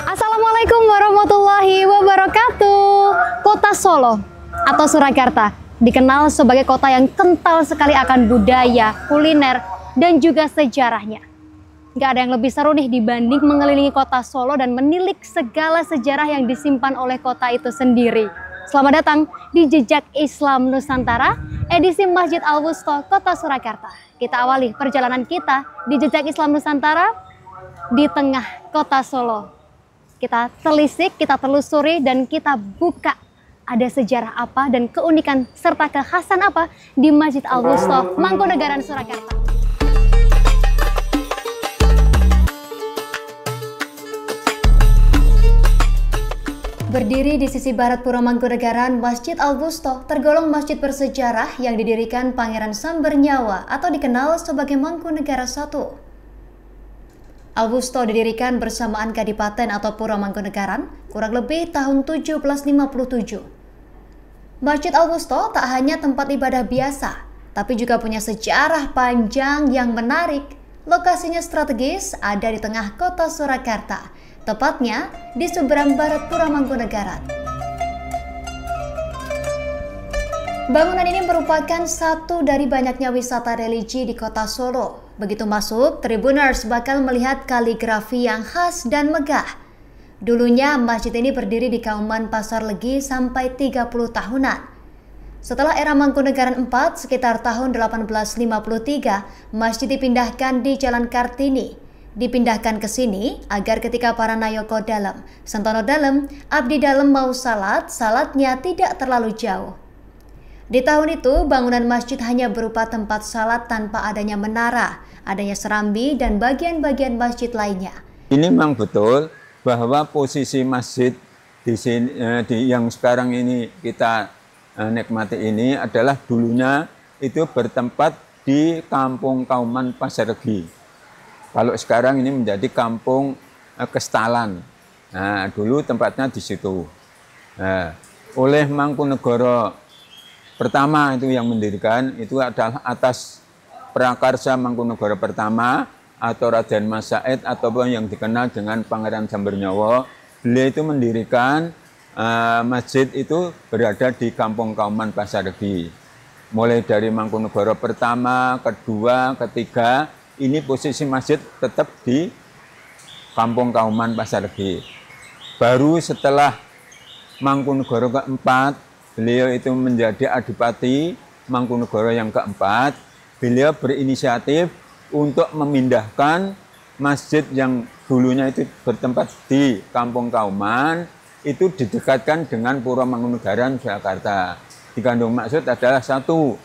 Assalamualaikum warahmatullahi wabarakatuh. Kota Solo atau Surakarta dikenal sebagai kota yang kental sekali akan budaya, kuliner, dan juga sejarahnya. Gak ada yang lebih seru nih dibanding mengelilingi kota Solo dan menilik segala sejarah yang disimpan oleh kota itu sendiri. Selamat datang di Jejak Islam Nusantara, edisi Masjid Al-Wusta, Kota Surakarta. Kita awali perjalanan kita di Jejak Islam Nusantara di tengah kota Solo. Kita telisik, kita telusuri, dan kita buka ada sejarah apa dan keunikan serta kekhasan apa di Masjid Al-Wusta, Mangkunegaran, Surakarta. Berdiri di sisi barat Pura Mangkunegaran, Masjid Al-Wusta tergolong masjid bersejarah yang didirikan Pangeran Sambernyawa atau dikenal sebagai Mangkunegara I. Al-Wusta didirikan bersamaan Kadipaten atau Pura Mangkunegaran kurang lebih tahun 1757. Masjid Al-Wusta tak hanya tempat ibadah biasa, tapi juga punya sejarah panjang yang menarik. Lokasinya strategis, ada di tengah kota Surakarta, tepatnya di seberang barat Pura Mangkunegaran. Bangunan ini merupakan satu dari banyaknya wisata religi di kota Solo. Begitu masuk, tribuners bakal melihat kaligrafi yang khas dan megah. Dulunya masjid ini berdiri di Kauman Pasar Legi sampai 30 tahunan. Setelah era Mangkunegaran IV sekitar tahun 1853, masjid dipindahkan di Jalan Kartini. Dipindahkan ke sini agar ketika para Nayoko Dalem, Sentono Dalem, Abdi Dalem mau salat, salatnya tidak terlalu jauh. Di tahun itu, bangunan masjid hanya berupa tempat salat tanpa adanya menara, adanya serambi, dan bagian-bagian masjid lainnya. Ini memang betul bahwa posisi masjid di sini, yang sekarang ini kita nikmati ini adalah dulunya itu bertempat di Kampung Kauman Pasar Legi. Kalau sekarang ini menjadi Kampung Kestalan. Nah, dulu tempatnya di situ. Nah, oleh Mangkunegara pertama itu yang mendirikan itu adalah atas prakarsa Mangkunegara pertama atau Raden Mas Said ataupun yang dikenal dengan Pangeran Sambernyawa. Beliau itu mendirikan masjid itu berada di Kampung Kauman Pasar Legi. Mulai dari Mangkunegara pertama, kedua, ketiga, ini posisi masjid tetap di Kampung Kauman Pasar Legi. Baru setelah Mangkunegara keempat, beliau itu menjadi Adipati Mangkunegara yang keempat. Beliau berinisiatif untuk memindahkan masjid yang dulunya itu bertempat di Kampung Kauman, itu didekatkan dengan Pura Mangkunegaran, Jakarta. Dikandung maksud adalah satu,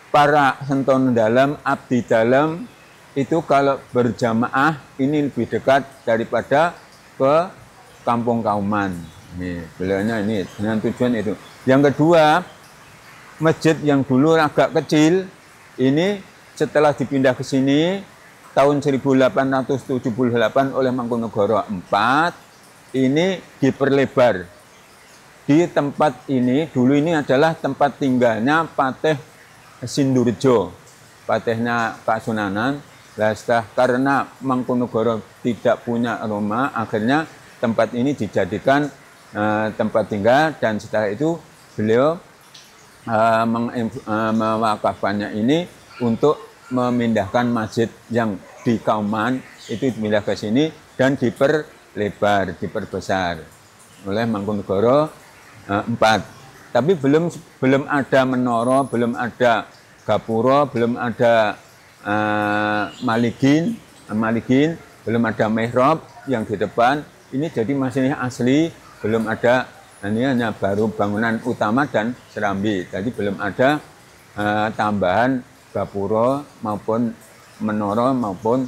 para Sentono Dalem, Abdi Dalem, itu kalau berjamaah ini lebih dekat daripada ke Kampung Kauman. Nih, beliaunya ini dengan tujuan itu. Yang kedua, masjid yang dulu agak kecil, ini setelah dipindah ke sini tahun 1878 oleh Mangkunegara IV, ini diperlebar. Di tempat ini, dulu ini adalah tempat tinggalnya Patih Sindurjo, patihnya Kasunanan. Karena Mangkunegara tidak punya rumah, akhirnya tempat ini dijadikan tempat tinggal, dan setelah itu beliau mewakafkannya ini untuk memindahkan masjid yang di Kauman itu dipindah ke sini dan diperlebar, diperbesar oleh Mangkunegara IV. Tapi belum ada menara, belum ada gapura, belum ada maligin, belum ada mihrab yang di depan. Ini jadi masih asli, belum ada. Ini hanya baru bangunan utama dan serambi. Jadi belum ada tambahan gapura maupun menara maupun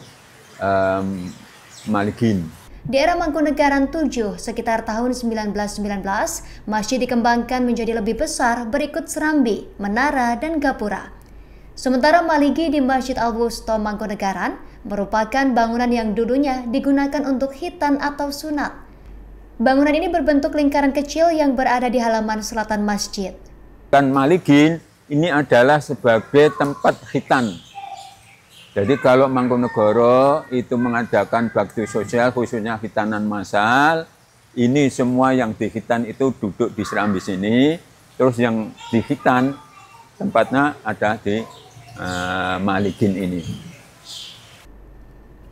maligin. Di era Mangkunegaran 7, sekitar tahun 1919, masjid dikembangkan menjadi lebih besar berikut serambi, menara, dan gapura. Sementara Maligi di Masjid Al-Wusto Mangkunegaran merupakan bangunan yang dulunya digunakan untuk khitan atau sunat. Bangunan ini berbentuk lingkaran kecil yang berada di halaman selatan masjid. Dan Maligi ini adalah sebagai tempat khitan. Jadi kalau Mangkunegara itu mengadakan bakti sosial khususnya khitanan massal, ini semua yang dikhitan itu duduk di serambi sini, terus yang dikhitan tempatnya ada di Maligin ini.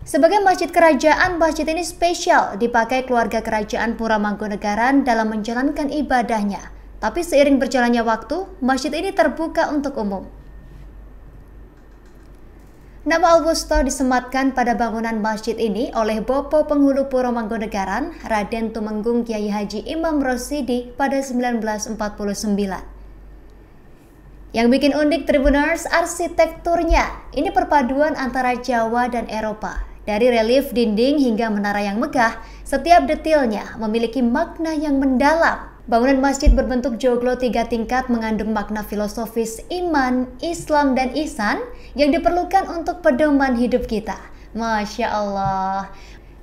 Sebagai masjid kerajaan, masjid ini spesial dipakai keluarga kerajaan Pura Mangkunegaran dalam menjalankan ibadahnya. Tapi seiring berjalannya waktu, masjid ini terbuka untuk umum. Nama Al-Wusto disematkan pada bangunan masjid ini oleh Bopo Penghulu Pura Mangkunegaran, Raden Tumenggung Kiai Haji Imam Rosidi pada 1949. Yang bikin unik Tribuners, arsitekturnya. Ini perpaduan antara Jawa dan Eropa. Dari relief dinding hingga menara yang megah, setiap detailnya memiliki makna yang mendalam. Bangunan masjid berbentuk joglo 3 tingkat mengandung makna filosofis iman, Islam, dan ihsan yang diperlukan untuk pedoman hidup kita. Masya Allah.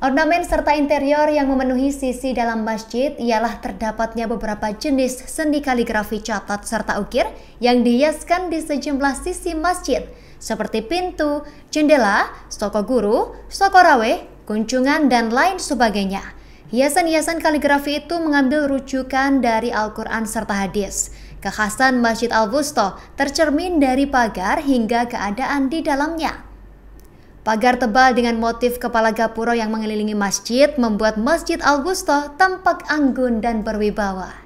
Ornamen serta interior yang memenuhi sisi dalam masjid ialah terdapatnya beberapa jenis seni kaligrafi catat serta ukir yang dihiaskan di sejumlah sisi masjid, seperti pintu, jendela, stoko guru, stoko raweh, kunjungan, dan lain sebagainya. Hiasan-hiasan kaligrafi itu mengambil rujukan dari Al-Quran serta hadis. Kekhasan Masjid Al-Wusto tercermin dari pagar hingga keadaan di dalamnya. Pagar tebal dengan motif kepala gapura yang mengelilingi masjid membuat Masjid Al-Wusto tampak anggun dan berwibawa.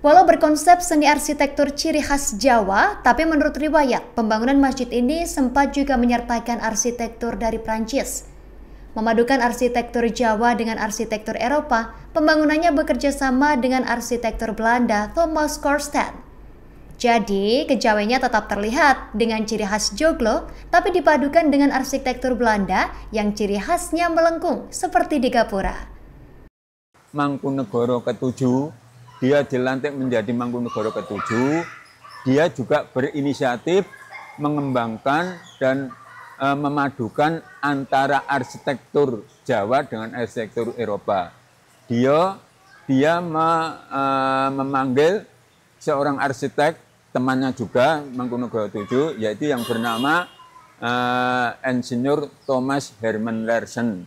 Walau berkonsep seni arsitektur ciri khas Jawa, tapi menurut riwayat, pembangunan masjid ini sempat juga menyertakan arsitektur dari Prancis. Memadukan arsitektur Jawa dengan arsitektur Eropa, pembangunannya bekerja sama dengan arsitektur Belanda Thomas Korstad. Jadi, kejawennya tetap terlihat dengan ciri khas joglo, tapi dipadukan dengan arsitektur Belanda yang ciri khasnya melengkung, seperti di gapura. Mangkunegara ke-7, dia dilantik menjadi Mangkunegara ke-7, dia juga berinisiatif mengembangkan dan memadukan antara arsitektur Jawa dengan arsitektur Eropa. Dia memanggil seorang arsitek temannya juga Mangkunegara 7, yaitu yang bernama Insinyur Thomas Herman Larsen.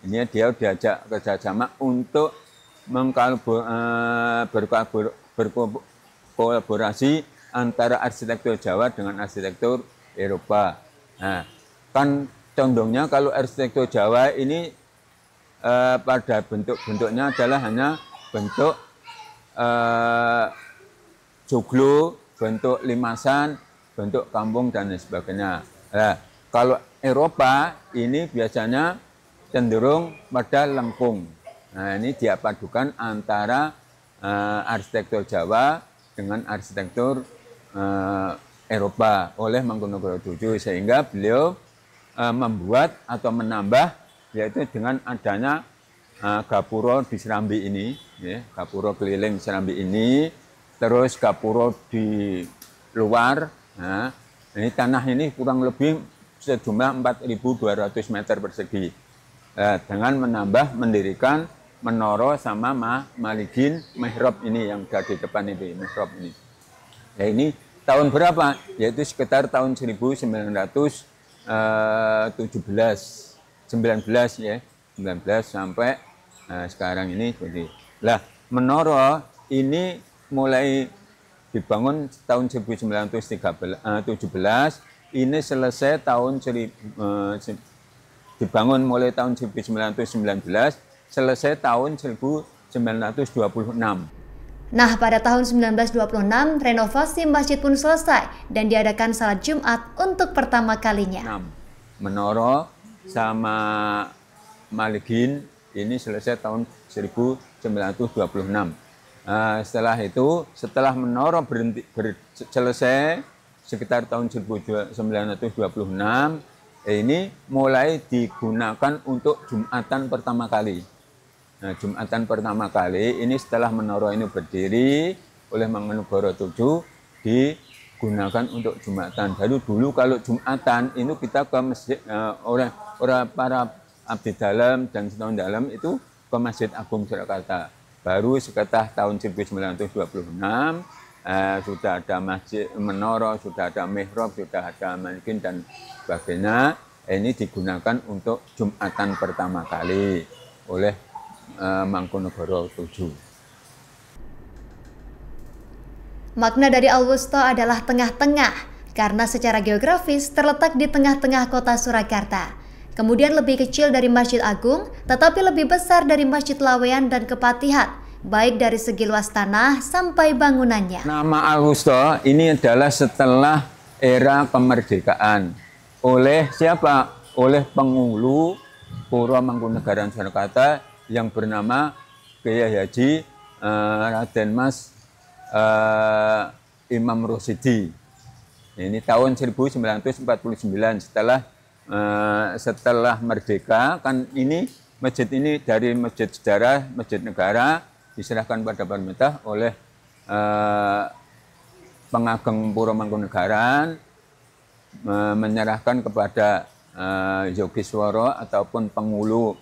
Ini dia diajak kerjasama untuk berkolaborasi antara arsitektur Jawa dengan arsitektur Eropa. Nah, kan condongnya kalau arsitektur Jawa ini pada bentuknya adalah hanya bentuk joglo, bentuk limasan, bentuk kampung, dan sebagainya. Nah, kalau Eropa ini biasanya cenderung pada lengkung. Nah, ini dia padukan antara arsitektur Jawa dengan arsitektur Eropa oleh Mangkunegara 7, sehingga beliau membuat atau menambah, yaitu dengan adanya gapura di serambi ini, ya, gapura keliling serambi ini, terus gapura di luar. Nah, ini tanah ini kurang lebih sejumlah 4.200 meter persegi. Dengan menambah mendirikan menara sama Maligin mihrab ini yang ada di depan ini, mihrab ini. Ya, ini tahun berapa? Yaitu sekitar tahun 1917, 19 ya, 19 sampai sekarang ini. Jadi, lah menara ini mulai dibangun tahun 1917, ini selesai tahun dibangun mulai tahun 1919, selesai tahun 1926. Nah, pada tahun 1926, renovasi masjid pun selesai dan diadakan salat Jumat untuk pertama kalinya. Menara sama Maligin ini selesai tahun 1926. Setelah itu, setelah menara selesai sekitar tahun 1926, Ini mulai digunakan untuk Jumatan pertama kali. Nah, Jumatan pertama kali ini setelah menara ini berdiri oleh Mangkunegara VII digunakan untuk Jumatan. Dulu kalau Jumatan itu kita ke masjid oleh para abdi dalam dan setahun dalam itu ke Masjid Agung Surakarta. Baru sekitar tahun 1926 sudah ada masjid menara, sudah ada mihrab, sudah ada mankin dan sebagainya. Ini digunakan untuk Jumatan pertama kali oleh Mangkunegara VII. Makna dari Al-Wusta adalah tengah-tengah, karena secara geografis terletak di tengah-tengah kota Surakarta. Kemudian lebih kecil dari Masjid Agung, tetapi lebih besar dari Masjid Laweyan dan Kepatihan, baik dari segi luas tanah sampai bangunannya. Nama Al-Wusta ini adalah setelah era kemerdekaan. Oleh siapa? Oleh penghulu Pura Mangkunegaran Surakarta yang bernama Kiai Haji Raden Mas Imam Rosyidi. Ini tahun 1949 setelah merdeka, kan ini masjid ini dari masjid sejarah, masjid negara diserahkan pada pemerintah oleh pengageng Pura Mangkunegaran, menyerahkan kepada Yogiswara ataupun penghulu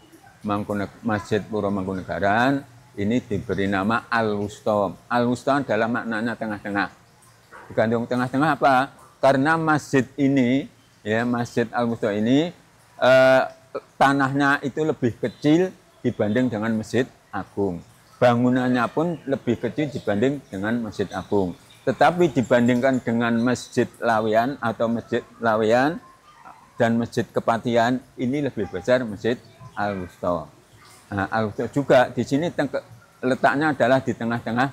Masjid Pura Mangkunegaran, ini diberi nama Al-Wusta. Al-Wusta adalah maknanya tengah-tengah. Digantung tengah-tengah apa? Karena masjid ini, ya Masjid Al-Wusta ini, tanahnya itu lebih kecil dibanding dengan Masjid Agung. Bangunannya pun lebih kecil dibanding dengan Masjid Agung. Tetapi dibandingkan dengan Masjid Laweyan atau Masjid Laweyan dan Masjid Kepatihan, ini lebih besar Masjid Al-Wusta. Nah, Al-Wusta juga di sini letaknya adalah di tengah-tengah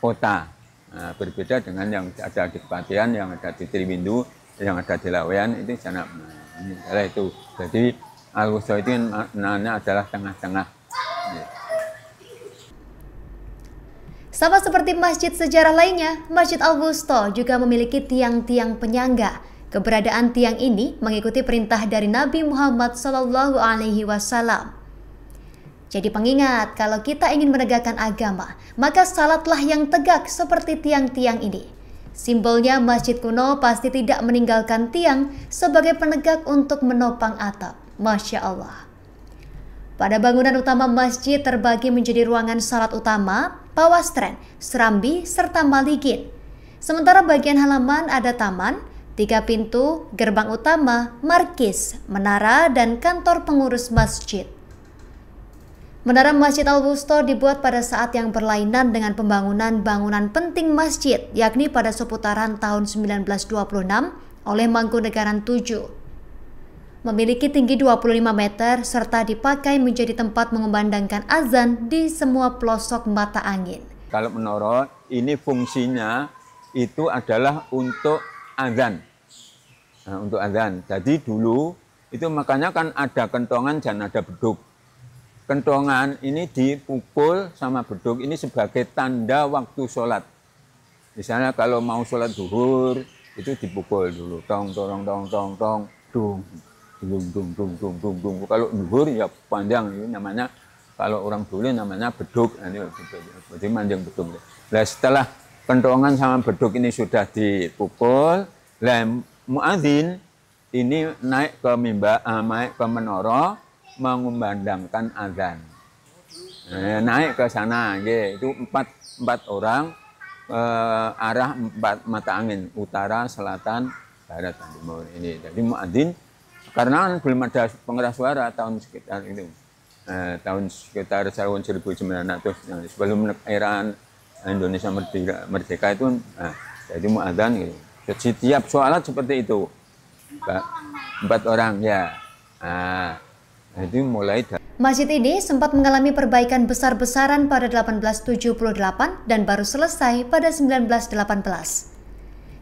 kota. Nah, berbeda dengan yang ada di Kepatihan, yang ada di Triwindu, yang ada di Laweyan, itu sana. Nah, ini adalah itu. Jadi Al-Wusta itu maknanya adalah tengah-tengah. Sama seperti masjid sejarah lainnya, Masjid Al-Wusta juga memiliki tiang-tiang penyangga. Keberadaan tiang ini mengikuti perintah dari Nabi Muhammad SAW. Jadi pengingat, kalau kita ingin menegakkan agama, maka salatlah yang tegak seperti tiang-tiang ini. Simbolnya masjid kuno pasti tidak meninggalkan tiang sebagai penegak untuk menopang atap. Masya Allah. Pada bangunan utama masjid terbagi menjadi ruangan salat utama, pawastren, serambi, serta maligin. Sementara bagian halaman ada taman, 3 pintu, gerbang utama, markis, menara, dan kantor pengurus masjid. Menara Masjid Al-Wusta dibuat pada saat yang berlainan dengan pembangunan bangunan penting masjid, yakni pada seputaran tahun 1926 oleh Mangkunegaran VII. Memiliki tinggi 25 meter serta dipakai menjadi tempat mengumandangkan azan di semua pelosok mata angin. Kalau menara ini fungsinya itu adalah untuk azan. Nah, untuk azan. Jadi dulu itu makanya kan ada kentongan dan ada beduk. Kentongan ini dipukul sama beduk ini sebagai tanda waktu sholat. Misalnya kalau mau sholat zuhur itu dipukul dulu, tong tong tong tong tong dung dung dung dung dung dung dung. Kalau zuhur ya panjang itu namanya, kalau orang dulu namanya beduk. Jadi manjang beduk. Nah, setelah kentongan sama beduk ini sudah dipukul, muadzin ini naik ke mimbar, naik ke menara, mengumandangkan azan. Naik ke sana, itu empat orang, arah 4 mata angin, utara, selatan, barat, dan timur ini. Jadi muadzin, karena belum ada pengeras suara tahun sekitar itu, tahun sekitar tahun 1900, sebelum era Indonesia merdeka itu, jadi muadzin gitu. Setiap sholat seperti itu, 4 orang ya. Itu mulai Masjid ini sempat mengalami perbaikan besar-besaran pada 1878 dan baru selesai pada 1918.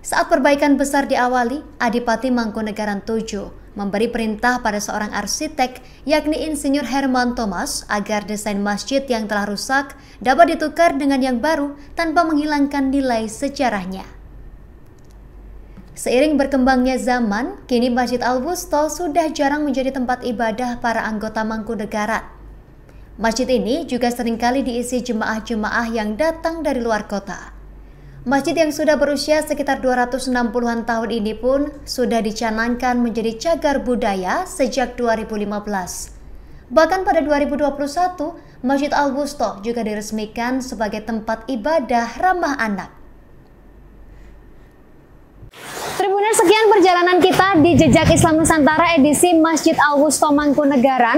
Saat perbaikan besar diawali, Adipati Mangkunegaran VII memberi perintah pada seorang arsitek, yakni Insinyur Herman Thomas, agar desain masjid yang telah rusak dapat ditukar dengan yang baru tanpa menghilangkan nilai sejarahnya. Seiring berkembangnya zaman, kini Masjid Al-Wusta sudah jarang menjadi tempat ibadah para anggota Mangkunegaran. Masjid ini juga seringkali diisi jemaah-jemaah yang datang dari luar kota. Masjid yang sudah berusia sekitar 260-an tahun ini pun sudah dicanangkan menjadi cagar budaya sejak 2015. Bahkan pada 2021, Masjid Al-Wusta juga diresmikan sebagai tempat ibadah ramah anak. Tribuners, sekian perjalanan kita di Jejak Islam Nusantara edisi Masjid Al-Wusta Mangkunegaran.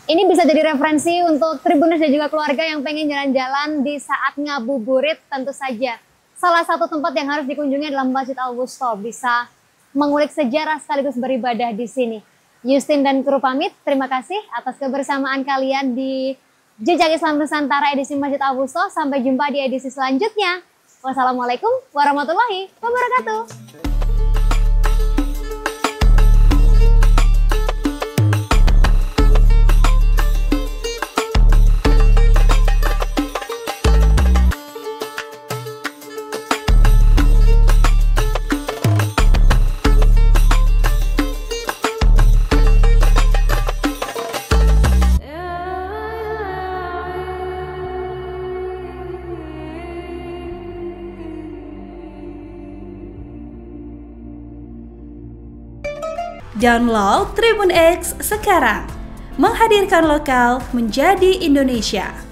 Ini bisa jadi referensi untuk Tribuners dan juga keluarga yang pengen jalan-jalan di saat ngabuburit. Tentu saja salah satu tempat yang harus dikunjungi adalah Masjid Al-Wusta. Bisa mengulik sejarah sekaligus beribadah di sini. Justin dan kru pamit, terima kasih atas kebersamaan kalian di Jejak Islam Nusantara edisi Masjid Al-Wusta. Sampai jumpa di edisi selanjutnya. Wassalamualaikum warahmatullahi wabarakatuh. Download Tribun X sekarang, menghadirkan lokal menjadi Indonesia.